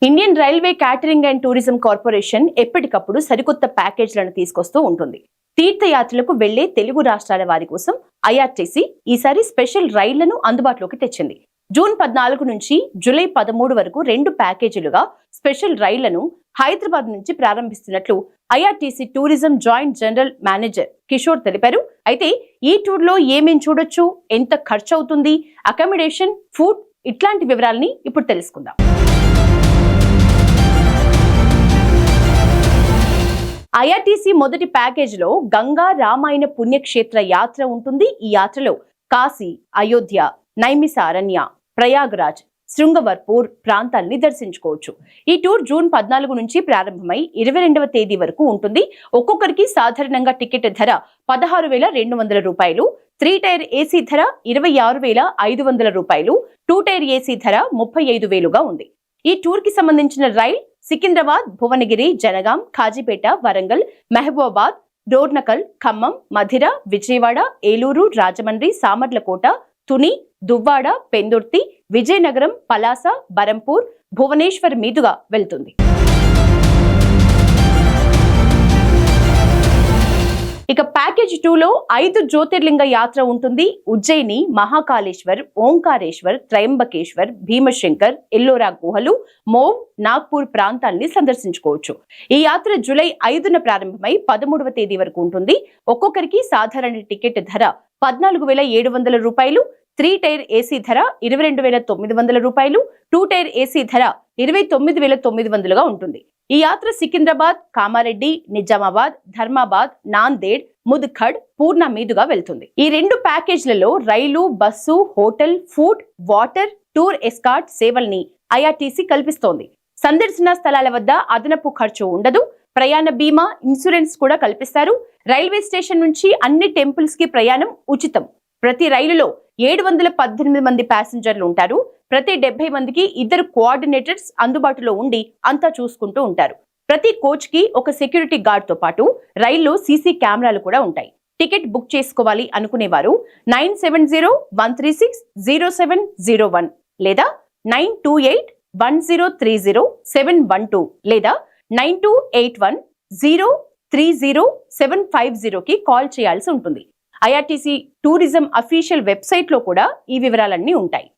Indian railway catering and tourism corporation ఎప్పటికప్పుడు సరికొత్త ప్యాకేజీలను తీసుకొస్తూ ఉంటుంది. తీర్థయాత్రలకు వెళ్లే తెలుగు రాష్ట్రాల వారి కోసం ఐఆర్టీసీ ఈసారి స్పెషల్ రైళ్లను అందుబాటులోకి తెచ్చింది. జూన్ 14 నుంచి జూలై 13 వరకు 2 ప్యాకేజీలుగా స్పెషల్ రైళ్లను హైదరాబాద్ నుంచి ప్రారంభిస్తున్నట్లు IRCTC tourism joint general manager Kishore తెలిపారు. అయితే ఈ టూర్ లో ఏమేం చూడొచ్చు, ఎంత ఖర్చు అవుతుంది, అకామిడేషన్, ఫుడ్ ఇట్లాంటి వివరాలని ఇప్పుడు తెలుసుకుందాం. ఐఆర్టీసీ మొదటి ప్యాకేజ్ లో గంగా రామాయణ పుణ్యక్షేత్ర యాత్ర ఉంటుంది. ఈ యాత్రలో కాశీ, అయోధ్య, నైమిస అరణ్య, ప్రయాగ్రాజ్, శృంగవర్పూర్ ప్రాంతాల్ని దర్శించుకోవచ్చు. ఈ టూర్ జూన్ 14 నుంచి ప్రారంభమై 22వ తేదీ వరకు ఉంటుంది. ఒక్కొక్కరికి సాధారణంగా టికెట్ ధర 16,200 రూపాయలు, 3 టైర్ ఏసీ ధర 26,500 రూపాయలు, 2 టైర్ ఏసీ ధర 35,000గా ఉంది. ఈ టూర్ కి సంబంధించిన రైల్ సికింద్రాబాద్, భువనగిరి, జనగాం, కాజీపేట, వరంగల్, మహబూబాబాద్, డోర్నకల్, ఖమ్మం, మధిర, విజయవాడ, ఏలూరు, రాజమండ్రి, సామర్లకోట, తుని, దువ్వాడ, పెందుర్తి, విజయనగరం, పలాస, బరంపూర్, భువనేశ్వర్ మీదుగా వెళ్తుంది. ఇక ప్యాకేజ్ 2లో 5 జ్యోతిర్లింగ యాత్ర ఉంటుంది. ఉజ్జయిని, మహాకాళేశ్వర్, ఓంకారేశ్వర్, త్రయంబకేశ్వర్, భీమశంకర్, ఎల్లోరా గుహలు, మోవ్, నాగ్పూర్ ప్రాంతాల్ని సందర్శించుకోవచ్చు. ఈ యాత్ర జూలై 5న ప్రారంభమై 13వ తేదీ వరకు ఉంటుంది. ఒక్కొక్కరికి సాధారణ టికెట్ ధర 14,700 రూపాయలు, 3 టైర్ ఏసీ ధర 22,900 రూపాయలు, 2 టైర్ ఏసీ ధర 29,900గా ఉంటుంది. ఈ యాత్ర సికింద్రాబాద్, కామారెడ్డి, నిజామాబాద్, ధర్మాబాద్, నాందేడ్, ముద్ఖడ్, పూర్ణ మీదుగా వెళ్తుంది. ఈ 2 ప్యాకేజ్లలో రైలు, bus, hotel, food, water, tour escort సేవల్ని ఐఆర్టీసీ కల్పిస్తోంది. సందర్శన స్థలాల వద్ద అదనపు ఖర్చు ఉండదు. ప్రయాణ బీమా, ఇన్సూరెన్స్ కూడా కల్పిస్తారు. రైల్వే స్టేషన్ నుంచి అన్ని టెంపుల్స్ కి ప్రయాణం ఉచితం. ప్రతి రైలులో 718 మంది ప్యాసింజర్లు ఉంటారు. ప్రతి 70 మందికి 2 కోఆర్డినేటర్స్ అందుబాటులో ఉండి అంతా చూసుకుంటూ ఉంటారు. ప్రతి కోచ్ కి ఒక సెక్యూరిటీ గార్డ్ తో పాటు రైల్లో సీసీ కెమెరాలు కూడా ఉంటాయి. టికెట్ బుక్ చేసుకోవాలి అనుకునేవారు 9701360701 లేదా 9281030712 లేదా 9281030750కి కాల్ చేయాల్సి ఉంటుంది. ఐఆర్టీసీ టూరిజం అఫీషియల్ వెబ్సైట్ లో కూడా ఈ వివరాలన్నీ ఉంటాయి.